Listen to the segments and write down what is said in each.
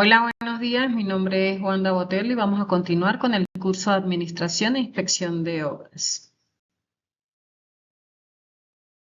Hola, buenos días. Mi nombre es Wanda Botello y vamos a continuar con el curso de Administración e Inspección de Obras.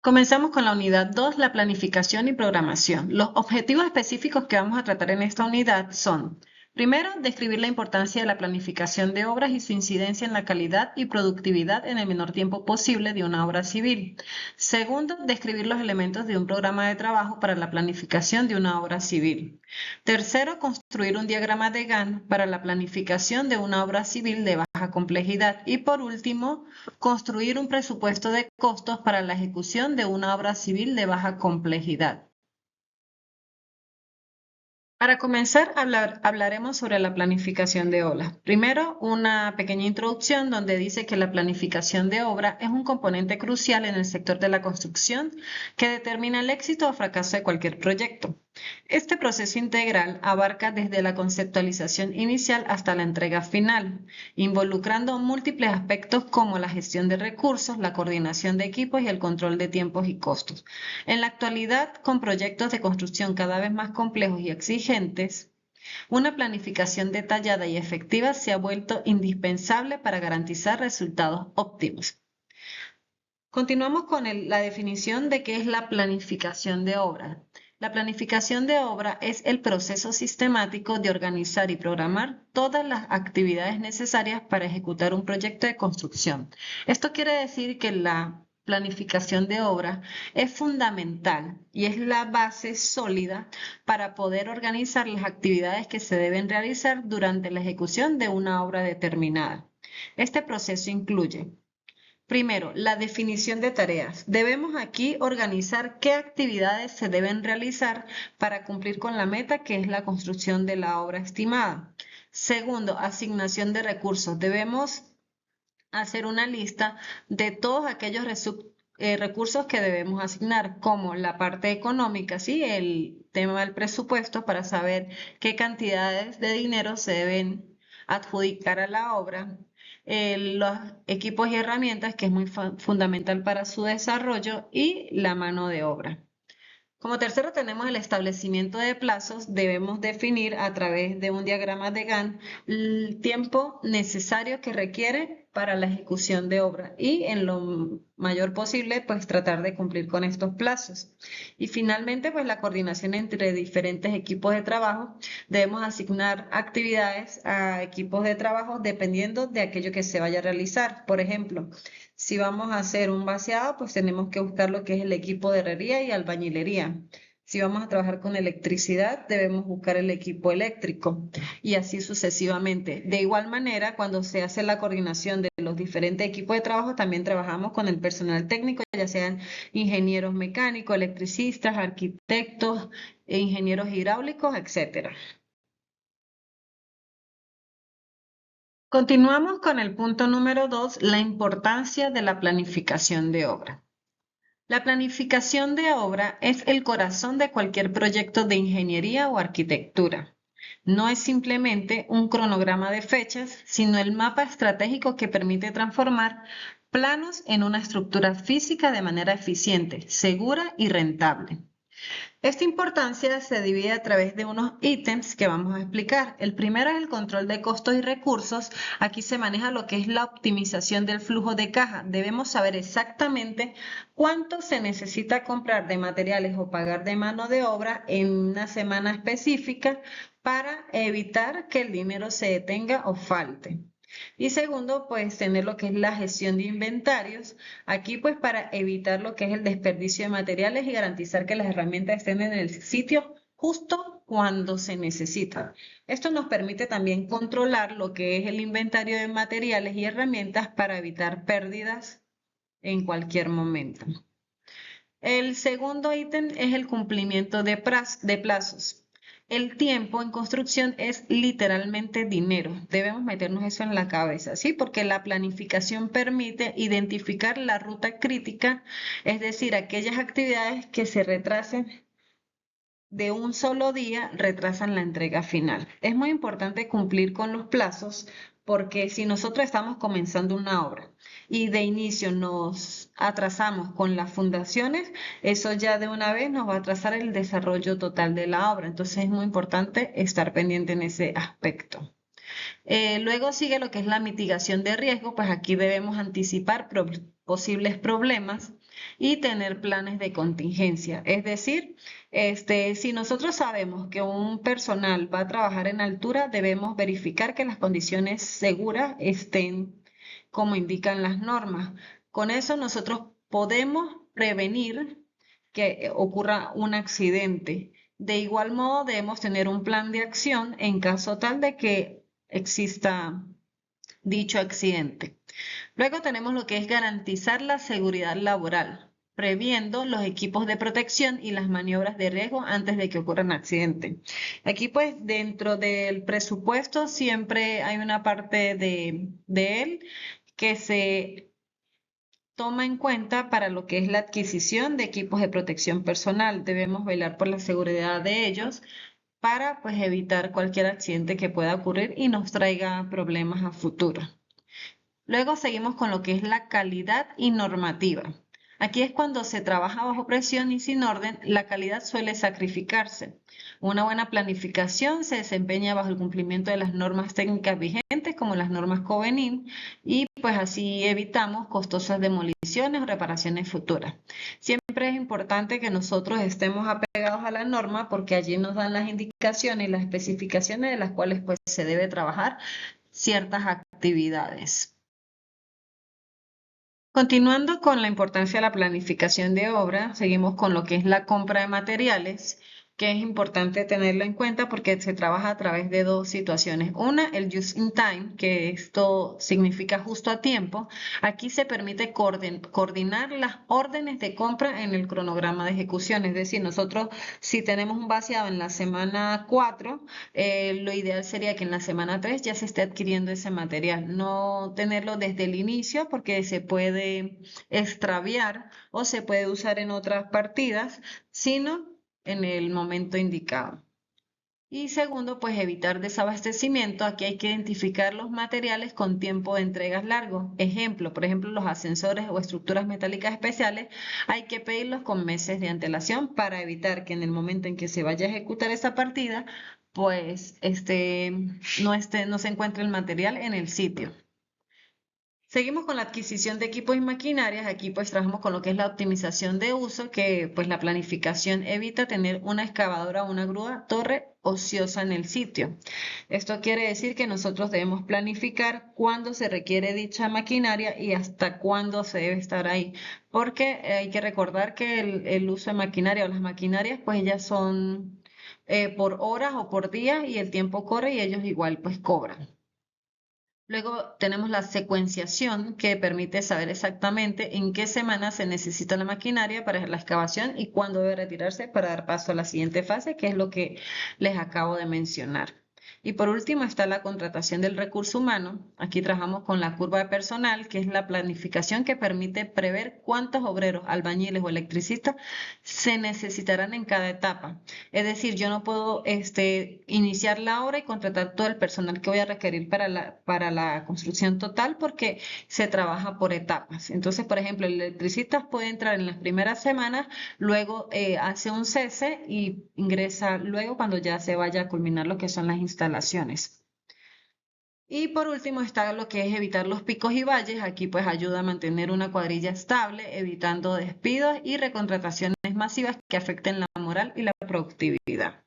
Comenzamos con la unidad 2, la planificación y programación. Los objetivos específicos que vamos a tratar en esta unidad son: primero, describir la importancia de la planificación de obras y su incidencia en la calidad y productividad en el menor tiempo posible de una obra civil. Segundo, describir los elementos de un programa de trabajo para la planificación de una obra civil. Tercero, construir un diagrama de Gantt para la planificación de una obra civil de baja complejidad. Y por último, construir un presupuesto de costos para la ejecución de una obra civil de baja complejidad. Para comenzar, hablaremos sobre la planificación de obras. Primero, una pequeña introducción donde dice que la planificación de obra es un componente crucial en el sector de la construcción que determina el éxito o fracaso de cualquier proyecto. Este proceso integral abarca desde la conceptualización inicial hasta la entrega final, involucrando múltiples aspectos como la gestión de recursos, la coordinación de equipos y el control de tiempos y costos. En la actualidad, con proyectos de construcción cada vez más complejos y exigentes, una planificación detallada y efectiva se ha vuelto indispensable para garantizar resultados óptimos. Continuamos con la definición de qué es la planificación de obra. La planificación de obra es el proceso sistemático de organizar y programar todas las actividades necesarias para ejecutar un proyecto de construcción. Esto quiere decir que la planificación de obra es fundamental y es la base sólida para poder organizar las actividades que se deben realizar durante la ejecución de una obra determinada. Este proceso incluye: primero, la definición de tareas. Debemos aquí organizar qué actividades se deben realizar para cumplir con la meta, que es la construcción de la obra estimada. Segundo, asignación de recursos. Debemos hacer una lista de todos aquellos recursos que debemos asignar, como la parte económica, ¿sí? El tema del presupuesto, para saber qué cantidades de dinero se deben adjudicar a la obra. Los equipos y herramientas, que es muy fundamental para su desarrollo, y la mano de obra. Como tercero tenemos el establecimiento de plazos. Debemos definir a través de un diagrama de Gantt el tiempo necesario que requiere para la ejecución de obra y en lo mayor posible pues tratar de cumplir con estos plazos. Y finalmente pues la coordinación entre diferentes equipos de trabajo. Debemos asignar actividades a equipos de trabajo dependiendo de aquello que se vaya a realizar. Por ejemplo, si vamos a hacer un vaciado, pues tenemos que buscar lo que es el equipo de herrería y albañilería. Si vamos a trabajar con electricidad, debemos buscar el equipo eléctrico y así sucesivamente. De igual manera, cuando se hace la coordinación de los diferentes equipos de trabajo, también trabajamos con el personal técnico, ya sean ingenieros mecánicos, electricistas, arquitectos, ingenieros hidráulicos, etcétera. Continuamos con el punto número 2, la importancia de la planificación de obra. La planificación de obra es el corazón de cualquier proyecto de ingeniería o arquitectura. No es simplemente un cronograma de fechas, sino el mapa estratégico que permite transformar planos en una estructura física de manera eficiente, segura y rentable. Esta importancia se divide a través de unos ítems que vamos a explicar. El primero es el control de costos y recursos. Aquí se maneja lo que es la optimización del flujo de caja. Debemos saber exactamente cuánto se necesita comprar de materiales o pagar de mano de obra en una semana específica para evitar que el dinero se detenga o falte. Y segundo, pues tener lo que es la gestión de inventarios, aquí pues para evitar lo que es el desperdicio de materiales y garantizar que las herramientas estén en el sitio justo cuando se necesitan. Esto nos permite también controlar lo que es el inventario de materiales y herramientas para evitar pérdidas en cualquier momento. El segundo ítem es el cumplimiento de plazos. El tiempo en construcción es literalmente dinero. Debemos meternos eso en la cabeza, ¿sí? Porque la planificación permite identificar la ruta crítica, es decir, aquellas actividades que se retrasen de un solo día retrasan la entrega final. Es muy importante cumplir con los plazos porque si nosotros estamos comenzando una obra y de inicio nos atrasamos con las fundaciones, eso ya de una vez nos va a atrasar el desarrollo total de la obra. Entonces es muy importante estar pendiente en ese aspecto. Luego sigue lo que es la mitigación de riesgo, pues aquí debemos anticipar posibles problemas y tener planes de contingencia. Es decir, si nosotros sabemos que un personal va a trabajar en altura, debemos verificar que las condiciones seguras estén como indican las normas. Con eso nosotros podemos prevenir que ocurra un accidente. De igual modo, debemos tener un plan de acción en caso tal de que exista dicho accidente. Luego tenemos lo que es garantizar la seguridad laboral, previendo los equipos de protección y las maniobras de riesgo antes de que ocurra un accidente. Aquí pues dentro del presupuesto siempre hay una parte de él que se toma en cuenta para lo que es la adquisición de equipos de protección personal. Debemos velar por la seguridad de ellos para pues evitar cualquier accidente que pueda ocurrir y nos traiga problemas a futuro. Luego seguimos con lo que es la calidad y normativa. Aquí es cuando se trabaja bajo presión y sin orden, la calidad suele sacrificarse. Una buena planificación se desempeña bajo el cumplimiento de las normas técnicas vigentes, como las normas Covenin, y pues así evitamos costosas demoliciones o reparaciones futuras. Siempre es importante que nosotros estemos apegados a la norma porque allí nos dan las indicaciones y las especificaciones de las cuales pues se debe trabajar ciertas actividades. Continuando con la importancia de la planificación de obra, seguimos con lo que es la compra de materiales, que es importante tenerlo en cuenta porque se trabaja a través de dos situaciones. Una, el just in time, que esto significa justo a tiempo. Aquí se permite coordinar las órdenes de compra en el cronograma de ejecución. Es decir, nosotros si tenemos un vaciado en la semana 4, lo ideal sería que en la semana 3 ya se esté adquiriendo ese material, no tenerlo desde el inicio porque se puede extraviar o se puede usar en otras partidas, sino en el momento indicado. Y segundo, pues evitar desabastecimiento. Aquí hay que identificar los materiales con tiempo de entregas largo. Ejemplo, por ejemplo, los ascensores o estructuras metálicas especiales, hay que pedirlos con meses de antelación para evitar que en el momento en que se vaya a ejecutar esa partida, pues no se encuentre el material en el sitio. Seguimos con la adquisición de equipos y maquinarias. Aquí pues trabajamos con lo que es la optimización de uso, que pues la planificación evita tener una excavadora o una grúa torre ociosa en el sitio. Esto quiere decir que nosotros debemos planificar cuándo se requiere dicha maquinaria y hasta cuándo se debe estar ahí, porque hay que recordar que el uso de maquinaria o las maquinarias pues ya son por horas o por día y el tiempo corre y ellos igual pues cobran. Luego tenemos la secuenciación que permite saber exactamente en qué semana se necesita la maquinaria para la excavación y cuándo debe retirarse para dar paso a la siguiente fase, que es lo que les acabo de mencionar. Y por último está la contratación del recurso humano. Aquí trabajamos con la curva de personal, que es la planificación que permite prever cuántos obreros, albañiles o electricistas se necesitarán en cada etapa. Es decir, yo no puedo iniciar la obra y contratar todo el personal que voy a requerir para la construcción total porque se trabaja por etapas. Entonces, por ejemplo, el electricista puede entrar en las primeras semanas, luego hace un cese y ingresa luego cuando ya se vaya a culminar lo que son las instalaciones. Y por último está lo que es evitar los picos y valles. Aquí pues ayuda a mantener una cuadrilla estable, evitando despidos y recontrataciones masivas que afecten la moral y la productividad.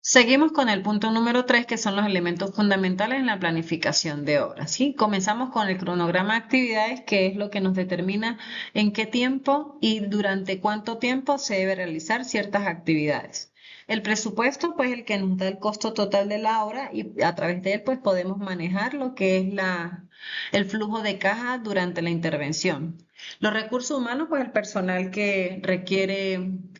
Seguimos con el punto número 3, que son los elementos fundamentales en la planificación de obras. ¿Sí? Comenzamos con el cronograma de actividades, que es lo que nos determina en qué tiempo y durante cuánto tiempo se debe realizar ciertas actividades. El presupuesto, pues, el que nos da el costo total de la obra y a través de él, pues, podemos manejar lo que es el flujo de caja durante la intervención. Los recursos humanos, pues, el personal que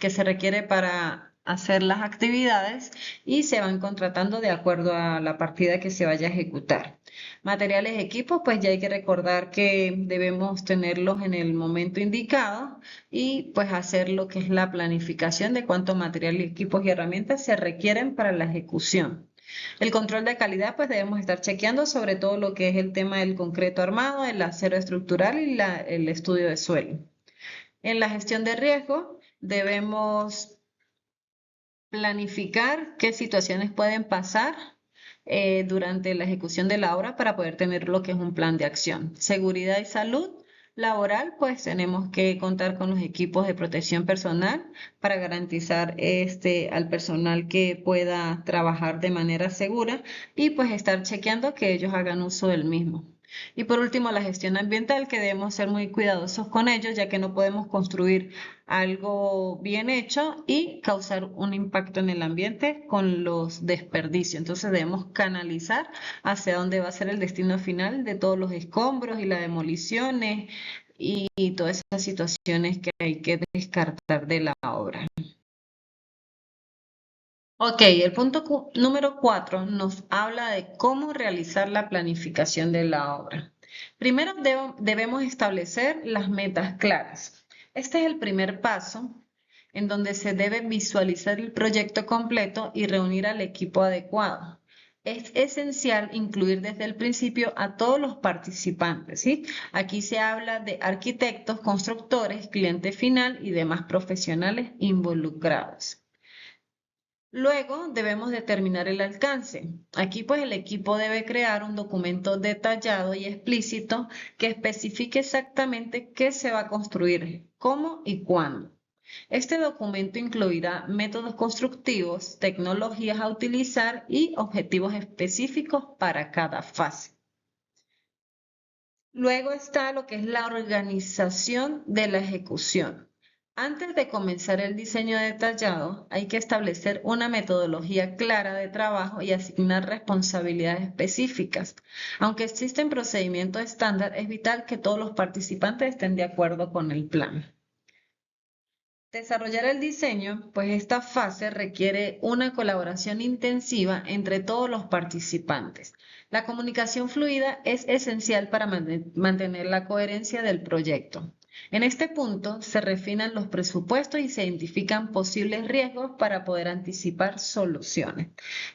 se requiere para hacer las actividades y se van contratando de acuerdo a la partida que se vaya a ejecutar. Materiales, equipos, pues ya hay que recordar que debemos tenerlos en el momento indicado y pues hacer lo que es la planificación de cuánto material, equipos y herramientas se requieren para la ejecución. El control de calidad, pues debemos estar chequeando sobre todo lo que es el tema del concreto armado, el acero estructural y el estudio de suelo. En la gestión de riesgo, debemos planificar qué situaciones pueden pasar durante la ejecución de la obra para poder tener lo que es un plan de acción. Seguridad y salud laboral, pues tenemos que contar con los equipos de protección personal para garantizar al personal que pueda trabajar de manera segura y pues estar chequeando que ellos hagan uso del mismo. Y por último, la gestión ambiental, que debemos ser muy cuidadosos con ellos, ya que no podemos construir algo bien hecho y causar un impacto en el ambiente con los desperdicios. Entonces debemos canalizar hacia dónde va a ser el destino final de todos los escombros y las demoliciones y todas esas situaciones que hay que descartar de la obra. Ok, el punto número 4 nos habla de cómo realizar la planificación de la obra. Primero debemos establecer las metas claras. Este es el primer paso en donde se debe visualizar el proyecto completo y reunir al equipo adecuado. Es esencial incluir desde el principio a todos los participantes, ¿sí? Aquí se habla de arquitectos, constructores, cliente final y demás profesionales involucrados. Luego debemos determinar el alcance. Aquí pues el equipo debe crear un documento detallado y explícito que especifique exactamente qué se va a construir, cómo y cuándo. Este documento incluirá métodos constructivos, tecnologías a utilizar y objetivos específicos para cada fase. Luego está lo que es la organización de la ejecución. Antes de comenzar el diseño detallado, hay que establecer una metodología clara de trabajo y asignar responsabilidades específicas. Aunque existen procedimientos estándar, es vital que todos los participantes estén de acuerdo con el plan. Desarrollar el diseño, pues esta fase requiere una colaboración intensiva entre todos los participantes. La comunicación fluida es esencial para mantener la coherencia del proyecto. En este punto se refinan los presupuestos y se identifican posibles riesgos para poder anticipar soluciones.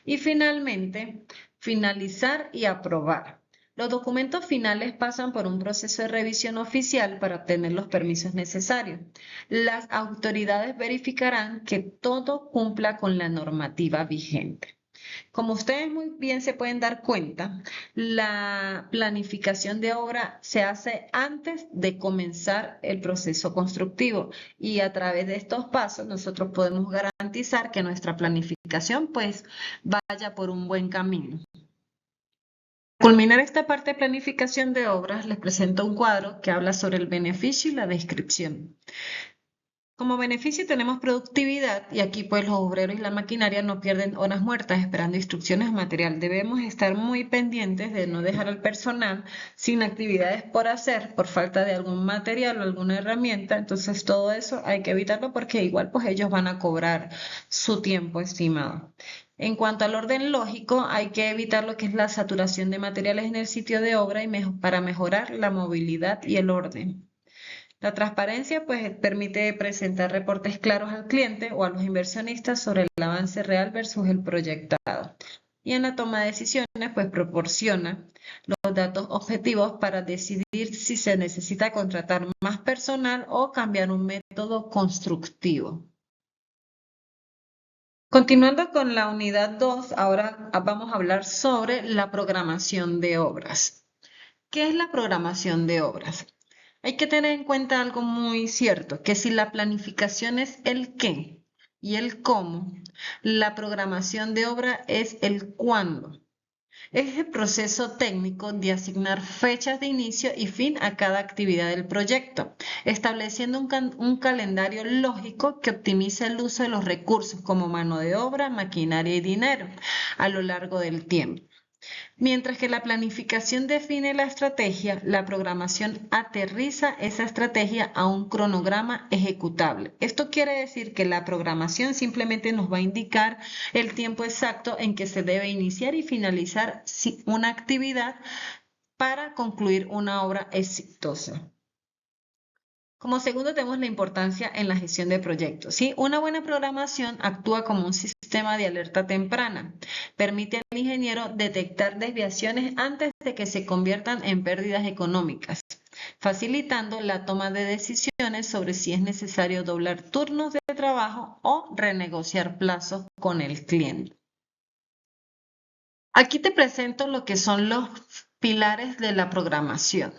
Y finalmente, finalizar y aprobar. Los documentos finales pasan por un proceso de revisión oficial para obtener los permisos necesarios. Las autoridades verificarán que todo cumpla con la normativa vigente. Como ustedes muy bien se pueden dar cuenta, la planificación de obra se hace antes de comenzar el proceso constructivo y a través de estos pasos nosotros podemos garantizar que nuestra planificación pues vaya por un buen camino. Para culminar esta parte de planificación de obras, les presento un cuadro que habla sobre el beneficio y la descripción. Como beneficio tenemos productividad y aquí pues los obreros y la maquinaria no pierden horas muertas esperando instrucciones o material. Debemos estar muy pendientes de no dejar al personal sin actividades por hacer por falta de algún material o alguna herramienta. Entonces todo eso hay que evitarlo porque igual pues ellos van a cobrar su tiempo estimado. En cuanto al orden lógico, hay que evitar lo que es la saturación de materiales en el sitio de obra y para mejorar la movilidad y el orden. La transparencia pues permite presentar reportes claros al cliente o a los inversionistas sobre el avance real versus el proyectado. Y en la toma de decisiones pues proporciona los datos objetivos para decidir si se necesita contratar más personal o cambiar un método constructivo. Continuando con la unidad 2, ahora vamos a hablar sobre la programación de obras. ¿Qué es la programación de obras? Hay que tener en cuenta algo muy cierto, que si la planificación es el qué y el cómo, la programación de obra es el cuándo. Es el proceso técnico de asignar fechas de inicio y fin a cada actividad del proyecto, estableciendo un calendario lógico que optimice el uso de los recursos como mano de obra, maquinaria y dinero a lo largo del tiempo. Mientras que la planificación define la estrategia, la programación aterriza esa estrategia a un cronograma ejecutable. Esto quiere decir que la programación simplemente nos va a indicar el tiempo exacto en que se debe iniciar y finalizar una actividad para concluir una obra exitosa. Como segundo, tenemos la importancia en la gestión de proyectos. ¿Sí? Una buena programación actúa como un sistema de alerta temprana. Permite al ingeniero detectar desviaciones antes de que se conviertan en pérdidas económicas, facilitando la toma de decisiones sobre si es necesario doblar turnos de trabajo o renegociar plazos con el cliente. Aquí te presento lo que son los pilares de la programación.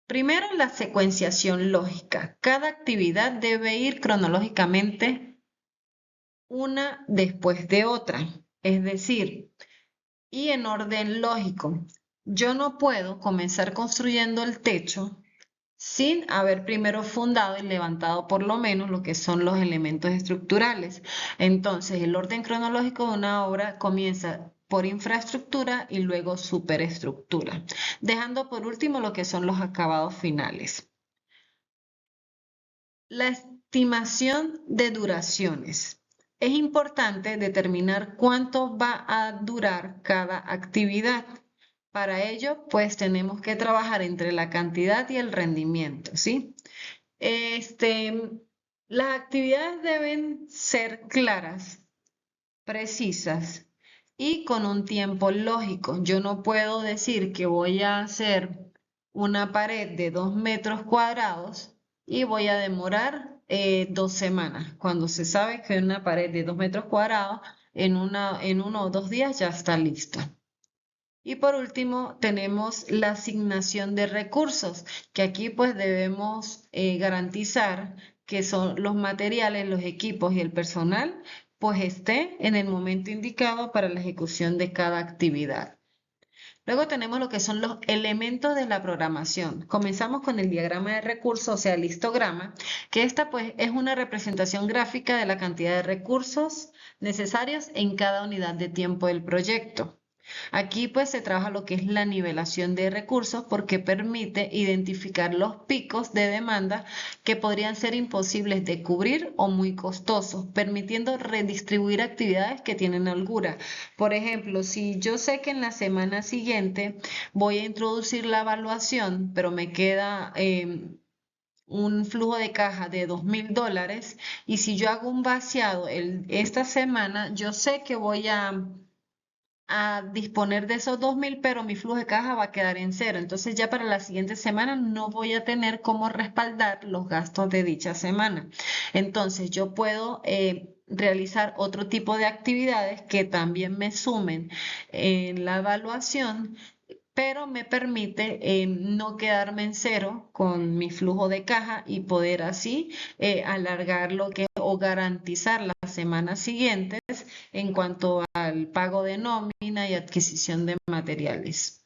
Primero, la secuenciación lógica. Cada actividad debe ir cronológicamente una después de otra, es decir, y en orden lógico. Yo no puedo comenzar construyendo el techo sin haber primero fundado y levantado por lo menos lo que son los elementos estructurales. Entonces, el orden cronológico de una obra comienza por infraestructura y luego superestructura, dejando por último lo que son los acabados finales. La estimación de duraciones. Es importante determinar cuánto va a durar cada actividad. Para ello, pues tenemos que trabajar entre la cantidad y el rendimiento, ¿sí? Las actividades deben ser claras, precisas y con un tiempo lógico. Yo no puedo decir que voy a hacer una pared de 2 metros cuadrados y voy a demorar 2 semanas, cuando se sabe que una pared de 2 metros cuadrados en 1 o 2 días ya está lista. Y por último, tenemos la asignación de recursos, que aquí pues debemos garantizar que son los materiales, los equipos y el personal, pues esté en el momento indicado para la ejecución de cada actividad. Luego tenemos lo que son los elementos de la programación. Comenzamos con el diagrama de recursos, o sea, el histograma, que esta pues es una representación gráfica de la cantidad de recursos necesarios en cada unidad de tiempo del proyecto. Aquí pues se trabaja lo que es la nivelación de recursos porque permite identificar los picos de demanda que podrían ser imposibles de cubrir o muy costosos, permitiendo redistribuir actividades que tienen holgura. Por ejemplo, si yo sé que en la semana siguiente voy a introducir la evaluación, pero me queda un flujo de caja de $2,000 y si yo hago un vaciado esta semana, yo sé que voy a disponer de esos 2,000, pero mi flujo de caja va a quedar en cero. Entonces ya para la siguiente semana no voy a tener cómo respaldar los gastos de dicha semana. Entonces yo puedo realizar otro tipo de actividades que también me sumen en la evaluación, pero me permite no quedarme en cero con mi flujo de caja y poder así alargar lo que o garantizar las semanas siguientes en cuanto al pago de nómina y adquisición de materiales.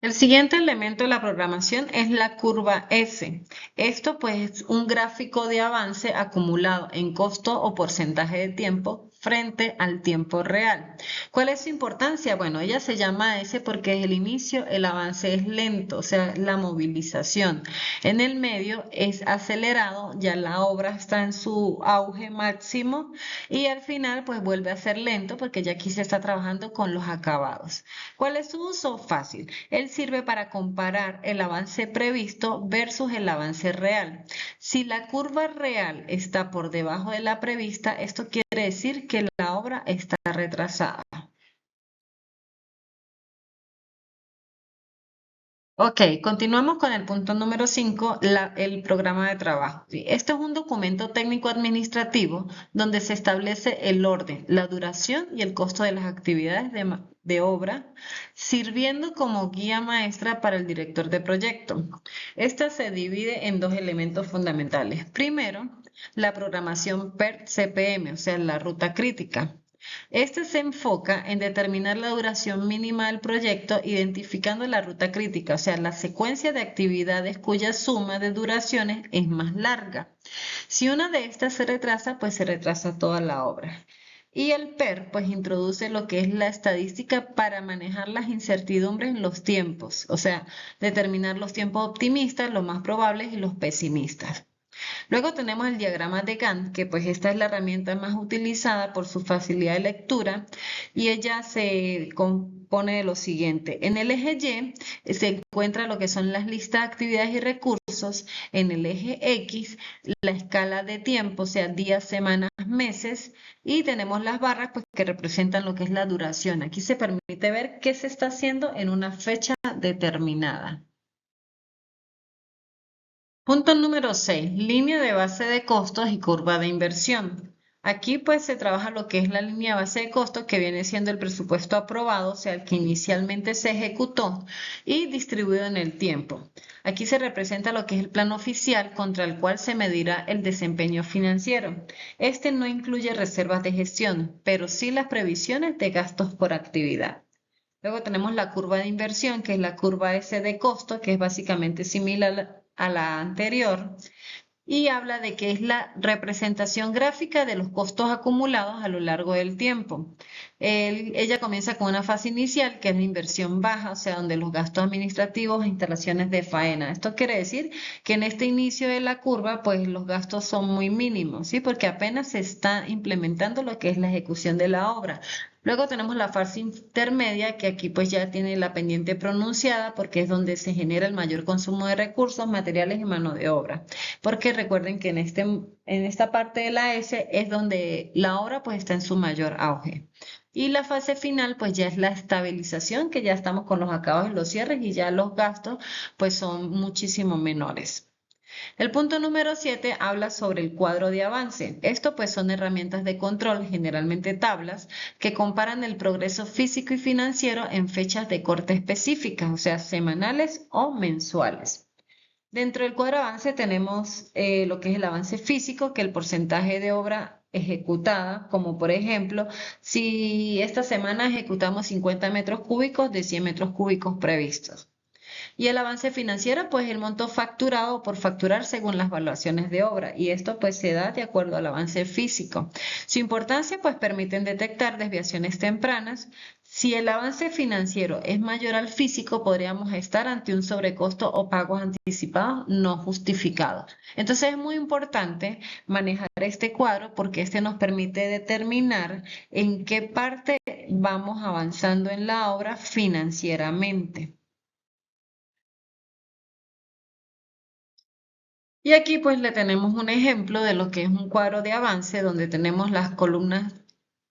El siguiente elemento de la programación es la curva S. Esto pues es un gráfico de avance acumulado en costo o porcentaje de tiempo frente al tiempo real. ¿Cuál es su importancia? Bueno, ella se llama S porque desde el inicio el avance es lento, o sea, la movilización. En el medio es acelerado, ya la obra está en su auge máximo y al final pues vuelve a ser lento porque ya aquí se está trabajando con los acabados. ¿Cuál es su uso? Fácil. Él sirve para comparar el avance previsto versus el avance real. Si la curva real está por debajo de la prevista, esto quiere decir que la obra está retrasada. Ok, continuamos con el punto número 5, el programa de trabajo. Sí, este es un documento técnico administrativo donde se establece el orden, la duración y el costo de las actividades de obra, sirviendo como guía maestra para el director de proyecto. Esta se divide en dos elementos fundamentales. Primero, la programación per CPM, o sea, la ruta crítica. Este se enfoca en determinar la duración mínima del proyecto, identificando la ruta crítica, o sea, la secuencia de actividades cuya suma de duraciones es más larga. Si una de estas se retrasa, pues se retrasa toda la obra. Y el PER pues introduce lo que es la estadística para manejar las incertidumbres en los tiempos, o sea, determinar los tiempos optimistas, los más probables y los pesimistas. Luego tenemos el diagrama de Gantt, que pues esta es la herramienta más utilizada por su facilidad de lectura y ella se compone de lo siguiente. En el eje Y se encuentra lo que son las listas de actividades y recursos. En el eje X, la escala de tiempo, o sea, días, semanas, meses. Y tenemos las barras pues, que representan lo que es la duración. Aquí se permite ver qué se está haciendo en una fecha determinada. Punto número 6, línea de base de costos y curva de inversión. Aquí pues se trabaja lo que es la línea de base de costos que viene siendo el presupuesto aprobado, o sea, el que inicialmente se ejecutó y distribuido en el tiempo. Aquí se representa lo que es el plan oficial contra el cual se medirá el desempeño financiero. Este no incluye reservas de gestión, pero sí las previsiones de gastos por actividad. Luego tenemos la curva de inversión, que es la curva S de costo, que es básicamente similar a la anterior y habla de que es la representación gráfica de los costos acumulados a lo largo del tiempo. Ella comienza con una fase inicial, que es la inversión baja, o sea, donde los gastos administrativos e instalaciones de faena. Esto quiere decir que en este inicio de la curva, pues los gastos son muy mínimos, ¿sí? Porque apenas se está implementando lo que es la ejecución de la obra. Luego tenemos la fase intermedia, que aquí pues ya tiene la pendiente pronunciada porque es donde se genera el mayor consumo de recursos, materiales y mano de obra. Porque recuerden que en esta parte de la S es donde la obra pues está en su mayor auge. Y la fase final pues ya es la estabilización, que ya estamos con los acabados y los cierres y ya los gastos pues son muchísimo menores. El punto número 7 habla sobre el cuadro de avance. Esto pues son herramientas de control, generalmente tablas, que comparan el progreso físico y financiero en fechas de corte específicas, o sea, semanales o mensuales. Dentro del cuadro de avance tenemos lo que es el avance físico, que es el porcentaje de obra ejecutada, como por ejemplo, si esta semana ejecutamos 50 metros cúbicos de 100 metros cúbicos previstos. Y el avance financiero, pues el monto facturado por facturar según las valuaciones de obra. Y esto pues se da de acuerdo al avance físico. Su importancia pues permiten detectar desviaciones tempranas. Si el avance financiero es mayor al físico, podríamos estar ante un sobrecosto o pagos anticipados no justificados. Entonces es muy importante manejar este cuadro porque este nos permite determinar en qué parte vamos avanzando en la obra financieramente. Y aquí pues le tenemos un ejemplo de lo que es un cuadro de avance donde tenemos las columnas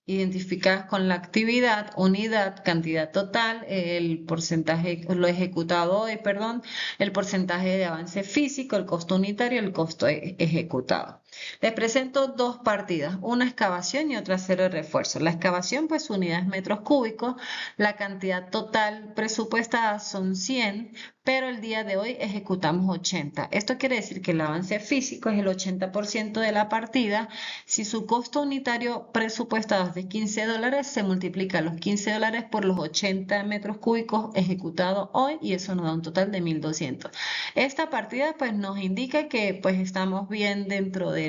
identificadas con la actividad, unidad, cantidad total, el porcentaje, lo ejecutado hoy, perdón, el porcentaje de avance físico, el costo unitario, el costo ejecutado. Les presento dos partidas, una excavación y otra cero de refuerzo. La excavación, pues unidades metros cúbicos, la cantidad total presupuestada son 100, pero el día de hoy ejecutamos 80. Esto quiere decir que el avance físico es el 80% de la partida. Si su costo unitario presupuestado es de $15, se multiplica los $15 por los 80 metros cúbicos ejecutados hoy y eso nos da un total de 1.200. Esta partida pues nos indica que pues estamos bien dentro de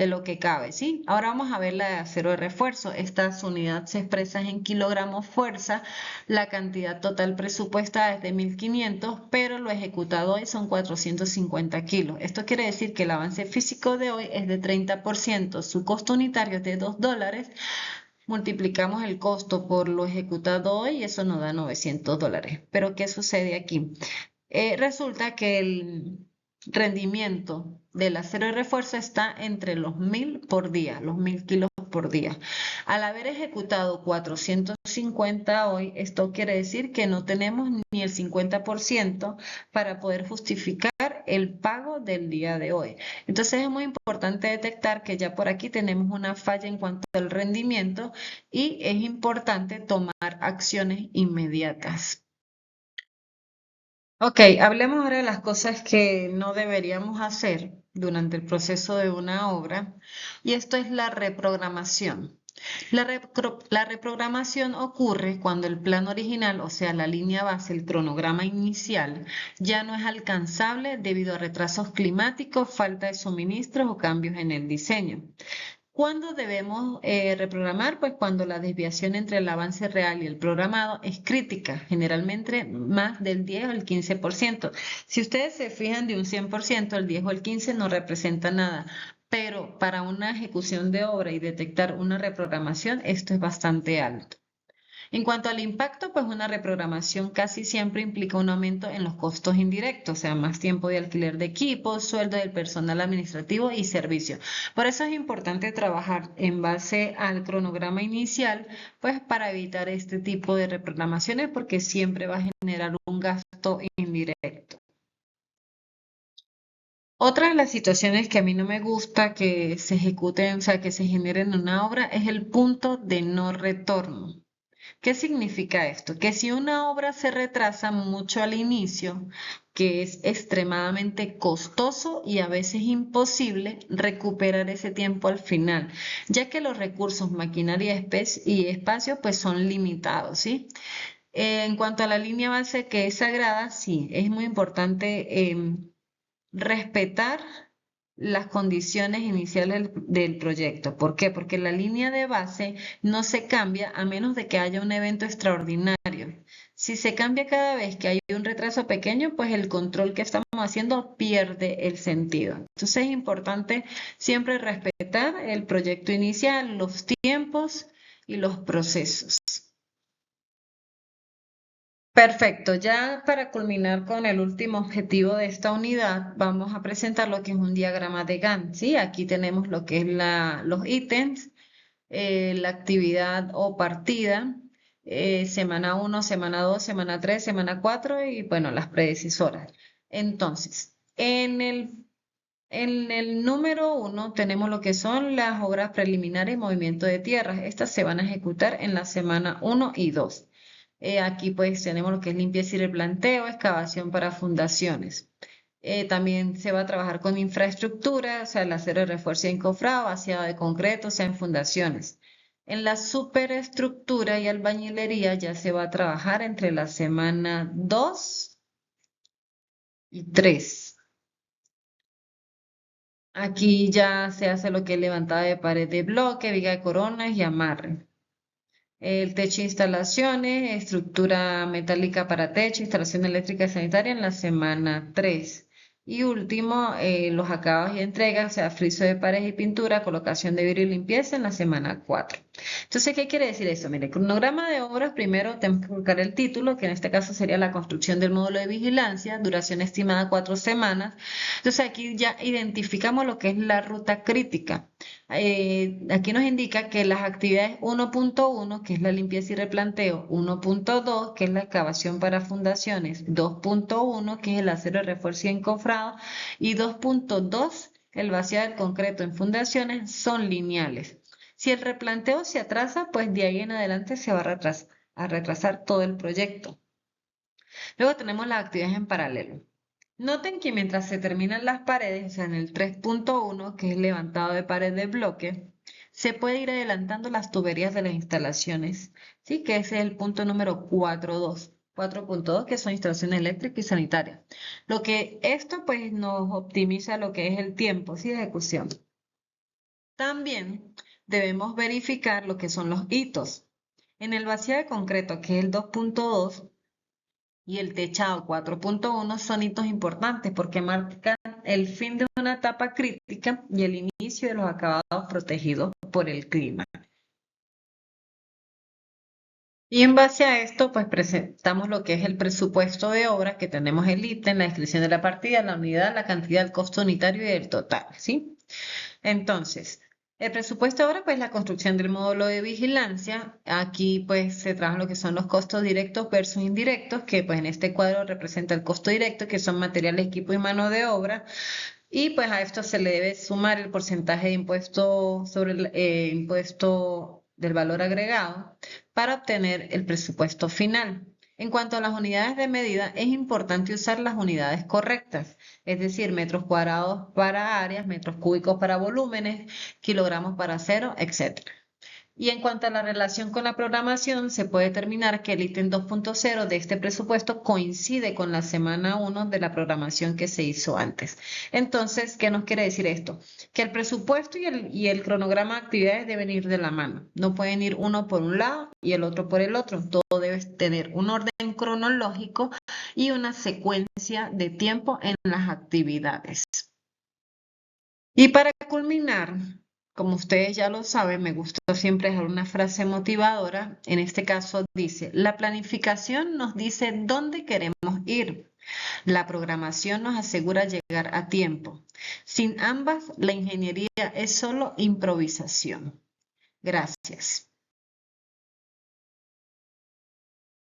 lo que cabe, ¿sí? Ahora vamos a ver la de acero de refuerzo. Estas unidades se expresan en kilogramos fuerza. La cantidad total presupuestada es de 1.500, pero lo ejecutado hoy son 450 kilos. Esto quiere decir que el avance físico de hoy es de 30%. Su costo unitario es de $2. Multiplicamos el costo por lo ejecutado hoy y eso nos da $900. Pero ¿qué sucede aquí? Resulta que el rendimiento del acero de refuerzo está entre los 1.000 por día, los 1.000 kilos por día. Al haber ejecutado 450 hoy, esto quiere decir que no tenemos ni el 50% para poder justificar el pago del día de hoy. Entonces es muy importante detectar que ya por aquí tenemos una falla en cuanto al rendimiento y es importante tomar acciones inmediatas. Ok, hablemos ahora de las cosas que no deberíamos hacer durante el proceso de una obra, y esto es la reprogramación. La reprogramación ocurre cuando el plan original, o sea, la línea base, el cronograma inicial, ya no es alcanzable debido a retrasos climáticos, falta de suministros o cambios en el diseño. ¿Cuándo debemos reprogramar? Pues cuando la desviación entre el avance real y el programado es crítica, generalmente más del 10 o el 15%. Si ustedes se fijan de un 100%, el 10 o el 15 no representa nada, pero para una ejecución de obra y detectar una reprogramación, esto es bastante alto. En cuanto al impacto, pues una reprogramación casi siempre implica un aumento en los costos indirectos, o sea, más tiempo de alquiler de equipos, sueldo del personal administrativo y servicio. Por eso es importante trabajar en base al cronograma inicial, pues para evitar este tipo de reprogramaciones, porque siempre va a generar un gasto indirecto. Otra de las situaciones que a mí no me gusta que se ejecuten, o sea, que se generen en una obra es el punto de no retorno. ¿Qué significa esto? Que si una obra se retrasa mucho al inicio, que es extremadamente costoso y a veces imposible recuperar ese tiempo al final, ya que los recursos, maquinaria y espacio pues son limitados, ¿sí? En cuanto a la línea base que es sagrada, sí, es muy importante respetar las condiciones iniciales del proyecto. ¿Por qué? Porque la línea de base no se cambia a menos de que haya un evento extraordinario. Si se cambia cada vez que hay un retraso pequeño, pues el control que estamos haciendo pierde el sentido. Entonces es importante siempre respetar el proyecto inicial, los tiempos y los procesos. Perfecto, ya para culminar con el último objetivo de esta unidad, vamos a presentar lo que es un diagrama de Gantt, ¿sí? Aquí tenemos lo que es los ítems, la actividad o partida, semana 1, semana 2, semana 3, semana 4 y bueno, las predecesoras. Entonces, en el número 1 tenemos lo que son las obras preliminares y movimiento de tierras. Estas se van a ejecutar en la semana 1 y 2. Aquí pues tenemos lo que es limpieza y replanteo, excavación para fundaciones. También se va a trabajar con infraestructura, o sea, el acero de refuerzo y encofrado, vaciado de concreto, o sea, en fundaciones. En la superestructura y albañilería ya se va a trabajar entre la semana 2 y 3. Aquí ya se hace lo que es levantada de pared de bloque, viga de coronas y amarre. El techo, instalaciones, estructura metálica para techo, instalación eléctrica y sanitaria en la semana 3. Y último, los acabados y entregas, o sea, friso de paredes y pintura, colocación de vidrio y limpieza en la semana 4. Entonces, ¿qué quiere decir eso? Mire, cronograma de obras, primero tenemos que colocar el título, que en este caso sería la construcción del módulo de vigilancia, duración estimada 4 semanas. Entonces, aquí ya identificamos lo que es la ruta crítica. Aquí nos indica que las actividades 1.1, que es la limpieza y replanteo, 1.2, que es la excavación para fundaciones, 2.1, que es el acero de refuerzo y encofrado, y 2.2, el vaciado del concreto en fundaciones, son lineales. Si el replanteo se atrasa, pues de ahí en adelante se va a retrasar todo el proyecto. Luego tenemos las actividades en paralelo. Noten que mientras se terminan las paredes, o sea, en el 3.1, que es levantado de pared de bloque, se puede ir adelantando las tuberías de las instalaciones, ¿sí? Que ese es el punto número 4.2. 4.2, que son instalaciones eléctricas y sanitarias. Lo que esto pues nos optimiza lo que es el tiempo, ¿sí? De ejecución. También debemos verificar lo que son los hitos. En el vaciado de concreto, que es el 2.2, y el techado 4.1 son hitos importantes porque marcan el fin de una etapa crítica y el inicio de los acabados protegidos por el clima. Y en base a esto, pues presentamos lo que es el presupuesto de obra, que tenemos el ítem, la descripción de la partida, la unidad, la cantidad, el costo unitario y el total, ¿sí? Entonces, el presupuesto ahora, pues la construcción del módulo de vigilancia. Aquí pues se trabajan lo que son los costos directos versus indirectos, que pues en este cuadro representa el costo directo, que son materiales, equipo y mano de obra. Y pues a esto se le debe sumar el porcentaje de impuesto sobre el impuesto del valor agregado para obtener el presupuesto final. En cuanto a las unidades de medida, es importante usar las unidades correctas, es decir, metros cuadrados para áreas, metros cúbicos para volúmenes, kilogramos para acero, etc. Y en cuanto a la relación con la programación, se puede determinar que el ítem 2.0 de este presupuesto coincide con la semana 1 de la programación que se hizo antes. Entonces, ¿qué nos quiere decir esto? Que el presupuesto y el cronograma de actividades deben ir de la mano. No pueden ir uno por un lado y el otro por el otro. Todo debe tener un orden cronológico y una secuencia de tiempo en las actividades. Y para culminar, como ustedes ya lo saben, me gusta siempre dejar una frase motivadora. En este caso dice, la planificación nos dice dónde queremos ir. La programación nos asegura llegar a tiempo. Sin ambas, la ingeniería es solo improvisación. Gracias.